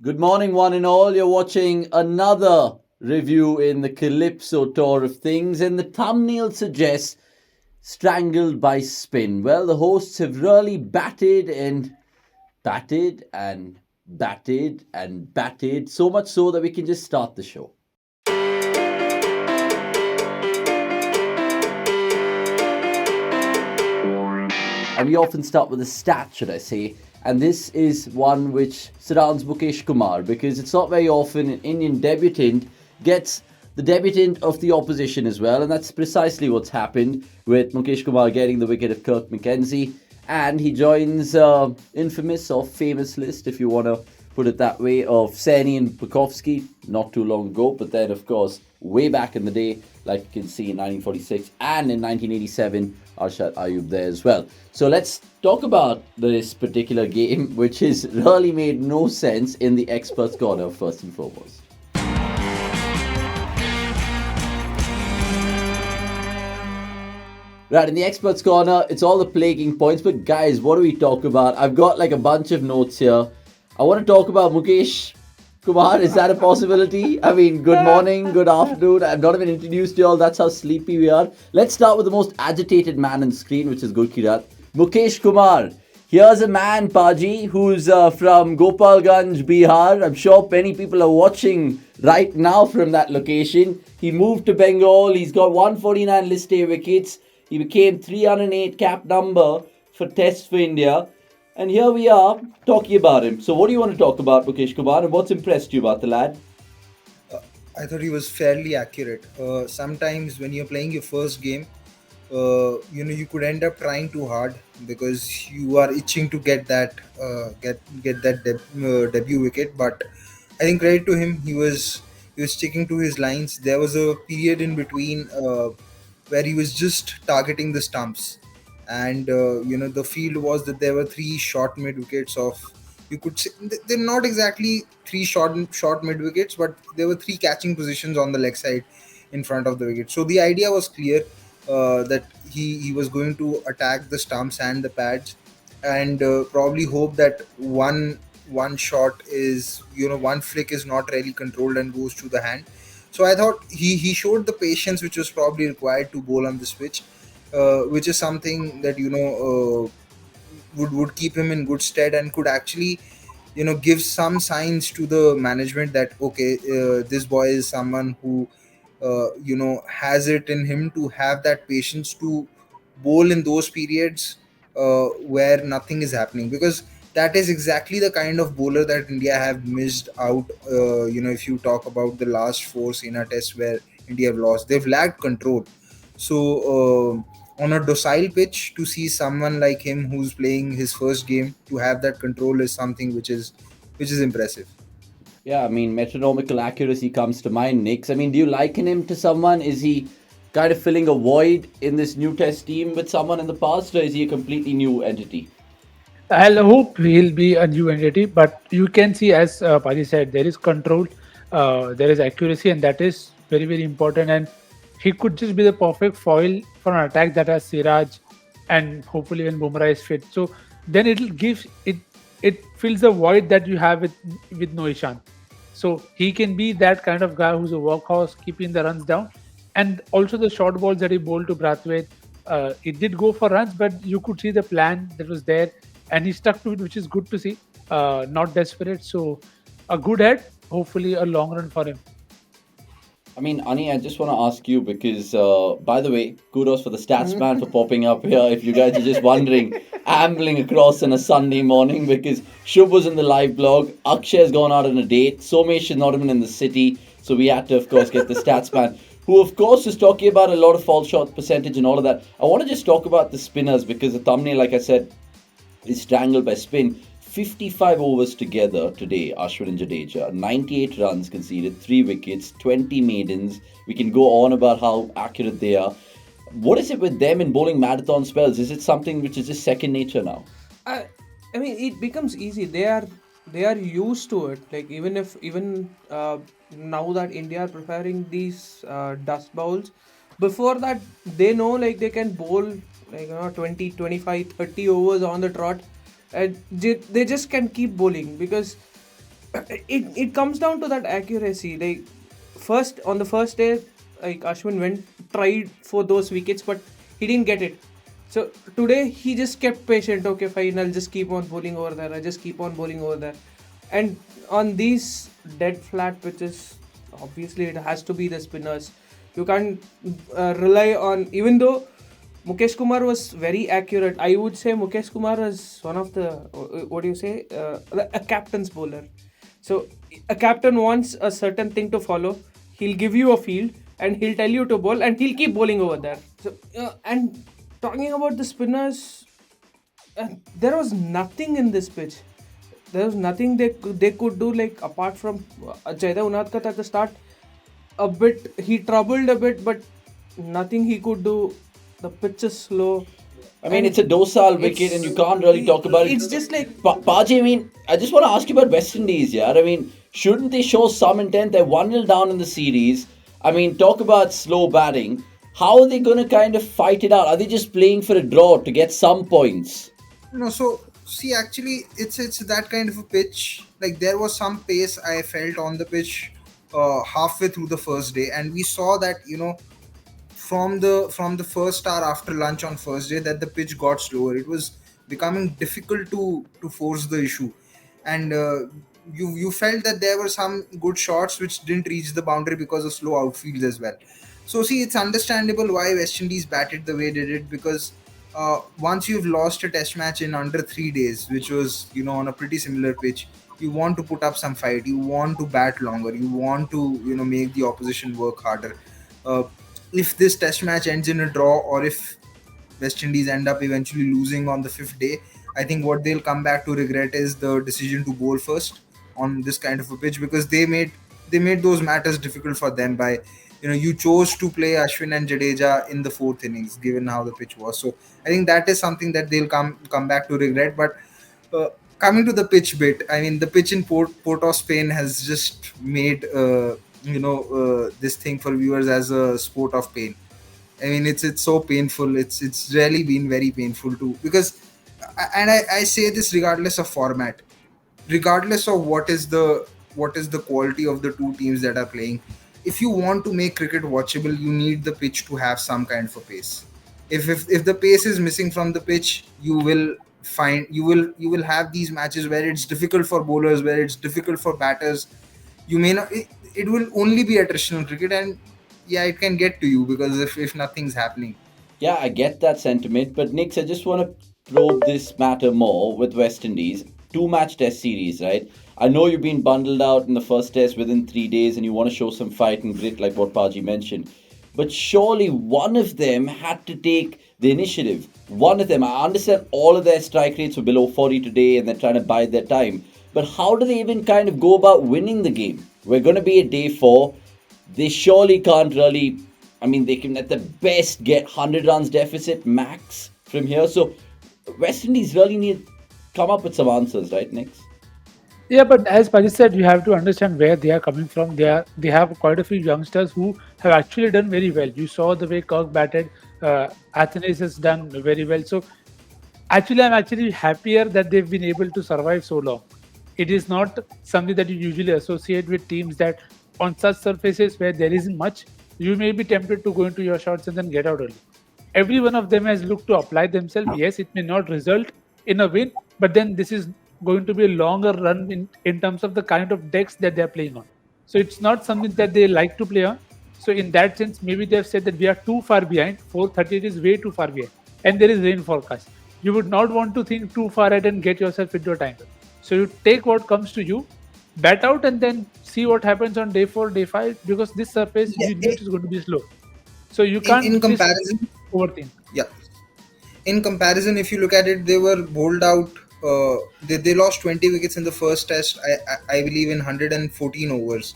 Good morning, one and all. You're watching another review in the Calypso tour of things, and the thumbnail suggests strangled by spin. Well, the hosts have really batted, so much so that we can just start the show. And we often start with a stat, should I say, and this is one which surrounds Mukesh Kumar because it's not very often an Indian debutant gets the debutant of the opposition as well, and that's precisely what's happened with Mukesh Kumar getting the wicket of Kirk McKenzie, and he joins infamous or famous list, if you want to put it that way, of Saini and Bukowski not too long ago, but then of course way back in the day, like you can see in 1946 and in 1987, Arshad Ayub there as well. So let's talk about this particular game, which has really made no sense in the experts' corner first and foremost. Right, in the experts' corner, it's all the plaguing points. But guys, what do we talk about? I've got like a bunch of notes here. I want to talk about Mukesh Kumar. Is that a possibility? I mean, good morning, good afternoon. I've not even introduced you all. That's how sleepy we are. Let's start with the most agitated man on screen, which is Gurkirat. Mukesh Kumar. Here's a man, Paji, who's from Gopalganj, Bihar. I'm sure many people are watching right now from that location. He moved to Bengal. He's got 149 list A wickets. He became 308 cap number for Tests for India. And here we are talking about him. So what do you want to talk about, Mukesh Kumar, and what's impressed you about the lad? I thought he was fairly accurate. Sometimes when you're playing your first game, you could end up trying too hard because you are itching to get that debut wicket. But I think credit to him, he was sticking to his lines. There was a period in between where he was just targeting the stumps, and the field was that there were three short mid wickets of, you could say they're not exactly three short mid wickets, but there were three catching positions on the leg side in front of the wicket. So the idea was clear, that he was going to attack the stumps and the pads, and probably hope that one shot is, one flick is not really controlled and goes to the hand. So I thought he showed the patience which was probably required to bowl on the switch, which is something that would keep him in good stead and could actually give some signs to the management that okay, this boy is someone who has it in him to have that patience to bowl in those periods where nothing is happening, because that is exactly the kind of bowler that India have missed out. If you talk about the last four Sena tests where India have lost, they've lacked control. So on a docile pitch, to see someone like him who's playing his first game to have that control is something which is impressive. Yeah, I mean, metronomical accuracy comes to mind, Nix. I mean, do you liken him to someone? Is he kind of filling a void in this new test team with someone in the past, or is he a completely new entity? I hope he'll be a new entity, but you can see, as Pari said, there is control, there is accuracy, and that is very, very important. And he could just be the perfect foil for an attack that has Siraj, and hopefully when Bumrah is fit. So then it fills the void that you have with no Ishan. So he can be that kind of guy who's a workhorse, keeping the runs down, and also the short balls that he bowled to Brathwaite. It did go for runs, but you could see the plan that was there, and he stuck to it, which is good to see. Not desperate, so a good head, hopefully a long run for him. I mean, Ani, I just want to ask you because, by the way, kudos for the stats man for popping up here. If you guys are just wondering, ambling across on a Sunday morning because Shubh was in the live blog, Akshay has gone out on a date, Somesh is not even in the city, so we had to, of course, get the stats man, who, of course, is talking about a lot of false shot percentage and all of that. I want to just talk about the spinners because the thumbnail, like I said, is strangled by spin. 55 overs together today, Ashwin and Jadeja. 98 runs conceded, 3 wickets, 20 maidens. We can go on about how accurate they are. What is it with them in bowling marathon spells? Is it something which is just second nature now? I, I mean, it becomes easy. They are used to it. Like even now that India are preparing these dust bowls, before that they know like they can bowl like 20, 25, 30 overs on the trot, and they just can keep bowling because it comes down to that accuracy. Like first on the first day, like Ashwin went tried for those wickets, but he didn't get it. So today he just kept patient. Okay, fine. I'll just keep on bowling over there. I just keep on bowling over there, and on these dead flat pitches, obviously it has to be the spinners. You can't rely on, even though Mukesh Kumar was very accurate. I would say Mukesh Kumar is one of the what do you say a captain's bowler. So a captain wants a certain thing to follow. He'll give you a field and he'll tell you to bowl and he'll keep bowling over there. So and talking about the spinners, there was nothing in this pitch. There was nothing they could do, like apart from Jaydev Unadkat at the start. A bit he troubled a bit, but nothing he could do. The pitch is slow, I mean, and it's a docile wicket, and you can't really talk about it. it's just like Paji, I mean, I just want to ask you about West Indies, yeah? I mean, shouldn't they show some intent? They're 1-0 down in the series. I mean, talk about slow batting. How are they going to kind of fight it out? Are they just playing for a draw to get some points? No, so see, actually, it's that kind of a pitch. Like there was some pace I felt on the pitch halfway through the first day, and we saw that from the first hour after lunch on first day that the pitch got slower. It was becoming difficult to force the issue, and you felt that there were some good shots which didn't reach the boundary because of slow outfields as well. So see, it's understandable why West Indies batted the way they did, because once you've lost a test match in under 3 days, which was on a pretty similar pitch, you want to put up some fight, you want to bat longer, you want to make the opposition work harder. uh, if this test match ends in a draw, or if West Indies end up eventually losing on the fifth day, I think what they'll come back to regret is the decision to bowl first on this kind of a pitch, because they made those matters difficult for them by you chose to play Ashwin and Jadeja in the fourth innings given how the pitch was. So I think that is something that they'll come back to regret. But uh, coming to the pitch bit, I mean, the pitch in Port of Spain has just made this thing for viewers as a sport of pain. I mean, it's so painful. It's really been very painful too, because, and I say this regardless of format, regardless of what is the quality of the two teams that are playing. If you want to make cricket watchable, you need the pitch to have some kind of a pace. If the pace is missing from the pitch, you will have these matches where it's difficult for bowlers, where it's difficult for batters. You may not it will only be attritional cricket, and yeah, it can get to you because if nothing's happening. Yeah, I get that sentiment, but Nix, I just want to probe this matter more with West Indies. Two-match test series, right? I know you've been bundled out in the first test within 3 days and you want to show some fight and grit like what Paji mentioned. But surely one of them had to take the initiative. One of them, I understand all of their strike rates were below 40 today and they're trying to bide their time. But how do they even kind of go about winning the game? We're going to be at day 4. They surely can't really, I mean, they can at the best get 100 runs deficit max from here. So West Indies really need to come up with some answers, right, Nick? Yeah, but as Paji said, you have to understand where they are coming from. They have quite a few youngsters who have actually done very well. You saw the way Kirk batted. Athens has done very well. So actually, I'm actually happier that they've been able to survive so long. It is not something that you usually associate with teams that on such surfaces where there isn't much, you may be tempted to go into your shots and then get out early. Every one of them has looked to apply themselves. Yes, it may not result in a win, but then this is going to be a longer run in terms of the kind of decks that they're playing on. So it's not something that they like to play on. So in that sense, maybe they've said that we are too far behind. 4:30 is way too far behind, and there is rain forecast. You would not want to think too far ahead and get yourself into a tangle. So you take what comes to you, bat out, and then see what happens on day 4, day 5. Because this surface Yeah, you know it is going to be slow, so you in can't just comparison, overthink. yeah. In comparison, if you look at it, they were bowled out. They lost 20 wickets in the first test, I believe, in 114 overs,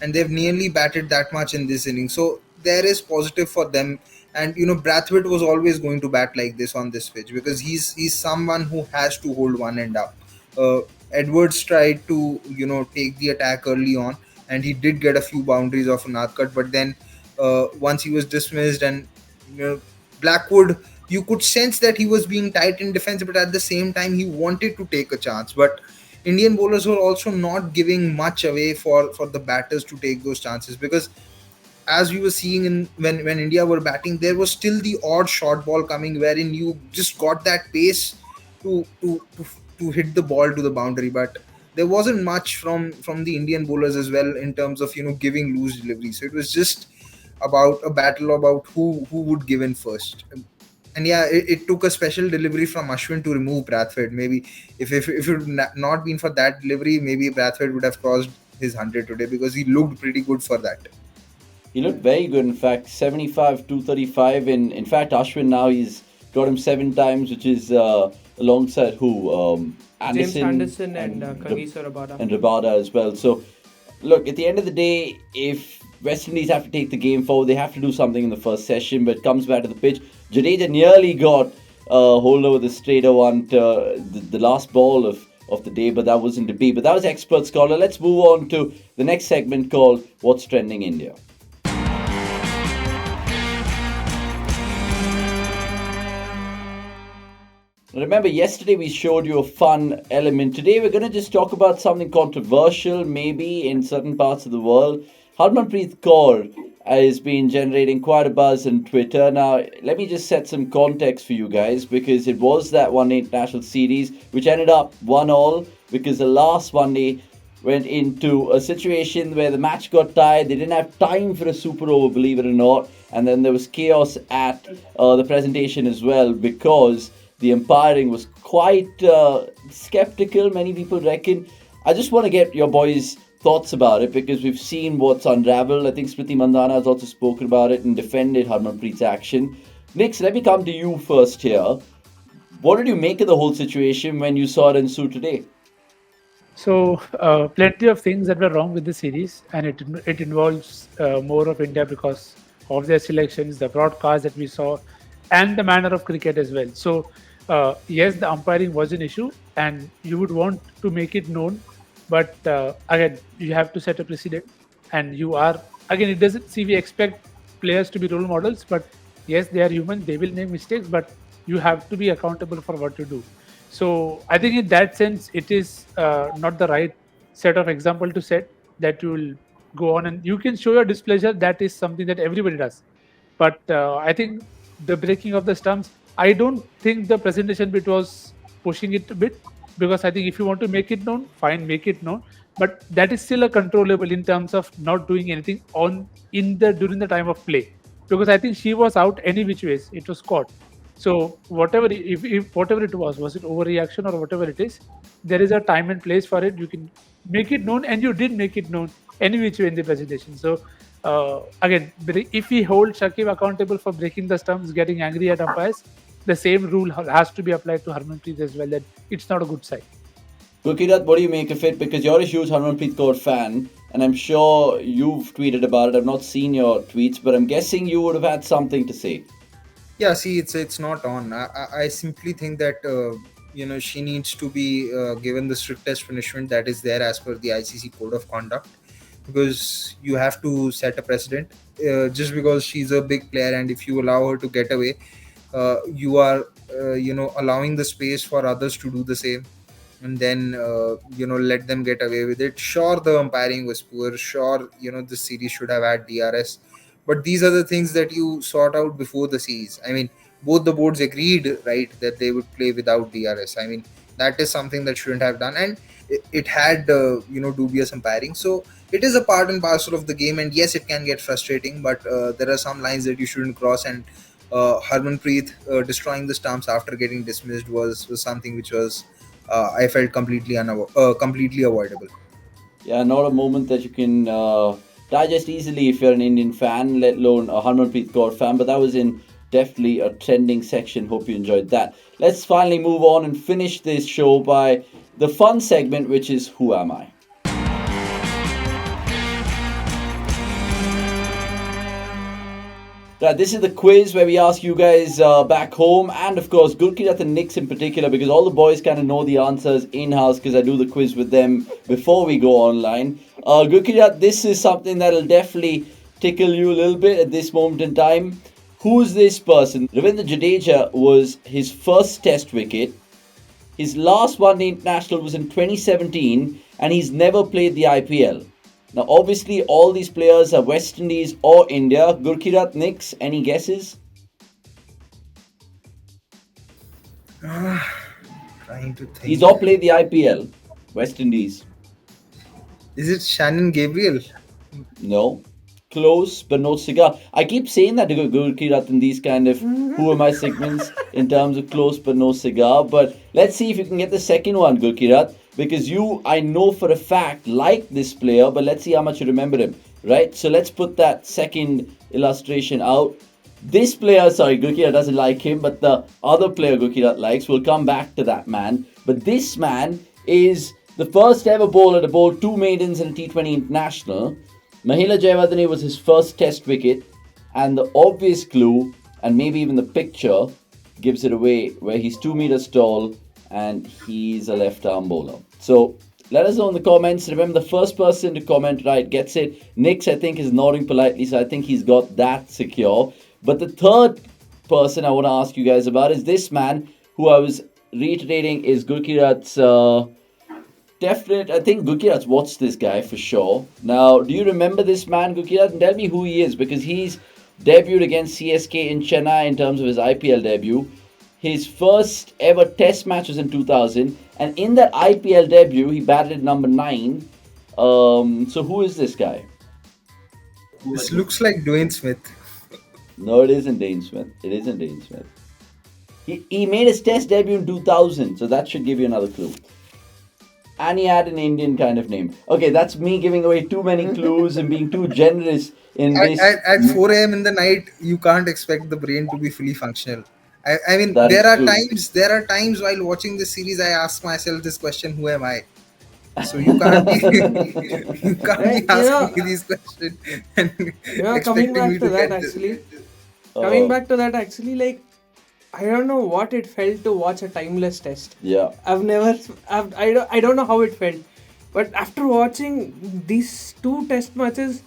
and they've nearly batted that much in this inning. So there is positive for them. And Brathwaite was always going to bat like this on this pitch, because he's someone who has to hold one end up. Uh, Edwards tried to take the attack early on, and he did get a few boundaries of an cut, but then once he was dismissed, and Blackwood, you could sense that he was being tight in defense, but at the same time he wanted to take a chance. But Indian bowlers were also not giving much away for the batters to take those chances, because as we were seeing in when India were batting, there was still the odd short ball coming wherein you just got that pace to to to, to hit the ball to the boundary. But there wasn't much from the Indian bowlers as well in terms of giving loose delivery. So it was just about a battle about who would give in first. And yeah, it took a special delivery from Ashwin to remove Brathwaite. Maybe if it would not been for that delivery, maybe Brathwaite would have crossed his 100 today, because he looked pretty good for that. He looked very good, in fact, 75, 235. In fact, Ashwin now he's got him 7 times, which is alongside who? James Anderson Anderson and Kagiso Rabada. and Rabada as well. So, look, at the end of the day, if West Indies have to take the game forward, they have to do something in the first session, but it comes back to the pitch. Jadeja nearly got hold over the straighter one, the last ball of the day, but that wasn't to be. But that was Expert Scholar. Let's move on to the next segment called What's Trending India. Remember, yesterday we showed you a fun element. Today we're going to just talk about something controversial, maybe in certain parts of the world. Harmanpreet Kaur has been generating quite a buzz on Twitter. Now, let me just set some context for you guys, because it was that one day international series which ended up 1-1, because the last one day went into a situation where the match got tied. They didn't have time for a super over, believe it or not. And then there was chaos at the presentation as well, because the umpiring was quite skeptical, many people reckon. I just want to get your boys' thoughts about it, because we've seen what's unraveled. I think Smriti Mandhana has also spoken about it and defended Harmanpreet's action. Nix, let me come to you first here. What did you make of the whole situation when you saw it ensue today? So, plenty of things that were wrong with the series, and it involves more of India because of their selections, the broadcast that we saw, and the manner of cricket as well. So, yes, the umpiring was an issue, and you would want to make it known, but again, you have to set a precedent, and you are again. It doesn't see we expect players to be role models, but yes, they are human. They will make mistakes, but you have to be accountable for what you do. So I think in that sense, it is not the right set of example to set that you will go on and you can show your displeasure. That is something that everybody does. But I think the breaking of the stumps, I don't think the presentation bit was pushing it a bit, because I think if you want to make it known, fine, make it known. But that is still a controllable in terms of not doing anything on in the during the time of play, because I think she was out any which ways. It was caught. So whatever, if whatever it was it overreaction or whatever it is, there is a time and place for it. You can make it known, and you did make it known any which way in the presentation. So again, if we hold Shakib accountable for breaking the stumps, getting angry at umpires, the same rule has to be applied to Harmanpreet as well. That it's not a good sign. Gurkirat, what do you make of it? Because you're a huge Harmanpreet Kaur fan, and I'm sure you've tweeted about it. I've not seen your tweets, but I'm guessing you would have had something to say. Yeah, see, it's not on. I simply think that she needs to be given the strictest punishment that is there as per the ICC code of conduct, because you have to set a precedent. Just because she's a big player, and if you allow her to get away, you are allowing the space for others to do the same, and then let them get away with it. Sure, the umpiring was poor. Sure, the series should have had DRS, but these are the things that you sort out before the series. I mean, both the boards agreed, right, that they would play without DRS. I mean, that is something that shouldn't have done, and it had dubious umpiring. So it is a part and parcel of the game, and yes, it can get frustrating, but there are some lines that you shouldn't cross. And Harmanpreet destroying the stumps after getting dismissed was something which was I felt completely avoidable. Yeah, not a moment that you can digest easily if you're an Indian fan, let alone a Harmanpreet Kaur fan. But that was in definitely a trending section. Hope you enjoyed that. Let's finally move on and finish this show by the fun segment, which is Who Am I? Right, this is the quiz where we ask you guys back home, and of course Gurkirat and Nix in particular, because all the boys kind of know the answers in-house because I do the quiz with them before we go online. Gurkirat, this is something that'll definitely tickle you a little bit at this moment in time. Who's this person? Ravindra Jadeja was his first test wicket His last one day international was in 2017 and he's never played the IPL. Now, obviously, all these players are West Indies or India. Gurkirat, Nix, any guesses? Trying to He's think. all played the IPL. West Indies. Is it Shannon Gabriel? No. Close, but no cigar. I keep saying that to Gurkirat in these kind of who am I segments in terms of close but no cigar. But let's see if you can get the second one, Gurkirat. Because you, I know for a fact, like this player, but let's see how much you remember him. Right? So let's put that second illustration out. This player, sorry, Gurkirat doesn't like him, but the other player Gurkirat likes. We'll come back to that man. But this man is the first ever bowler to bowl 2 maidens in a T20 international. Mahela Jayawardene was his first test wicket, and the obvious clue, and maybe even the picture, gives it away, where he's 2 meters tall and he's a left arm bowler. So let us know in the comments. Remember, the first person to comment right gets it. Nix, I think, is nodding politely, so I think he's got that secure. But the third person I want to ask you guys about is this man, who I was reiterating is Gurkirat's definite. I think Gurkirat's watched this guy for sure. Now, do you remember this man, Gurkirat? And tell me who he is, because he's debuted against CSK in Chennai in terms of his IPL debut. His first ever test match was in 2000, and in that IPL debut, he batted number 9. So who is this guy? This looks like Dwayne Smith. No, it isn't Dane Smith. It isn't Dane Smith. He made his test debut in 2000, so that should give you another clue. And he had an Indian kind of name. Okay, that's me giving away too many clues and being too generous in this. At 4 a.m. in the night, you can't expect the brain to be fully functional. I mean, That there is true. are times while watching this series, I ask myself this question: Who am I? So you can't be you can't be asking me these questions and Coming expecting back me to to that get this. actually, like, I don't know what it felt to watch a timeless test. Yeah. I don't know how it felt, but after watching these 2 test matches,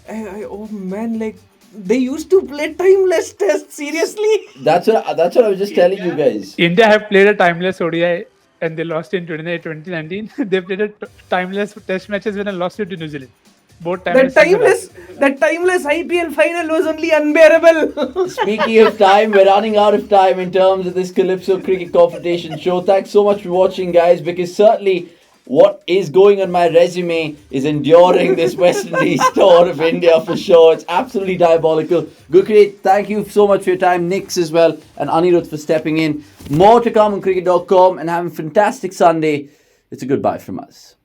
oh man, like they used to play timeless tests. Seriously. That's what I was just telling you guys. India have played a timeless ODI and they lost in 2019. They played a timeless test matches when they lost it to New Zealand. Both timeless. That timeless IPL final was only unbearable. Speaking of time, we're running out of time in terms of this Calypso Cricket Confrontation show. Thanks so much for watching, guys, because certainly what is going on my resume is enduring this West Indies tour of India for sure. It's absolutely diabolical. Gurkirat, thank you so much for your time. Nix as well, and Anirudh for stepping in. More to come on cricket.com, and have a fantastic Sunday. It's a goodbye from us.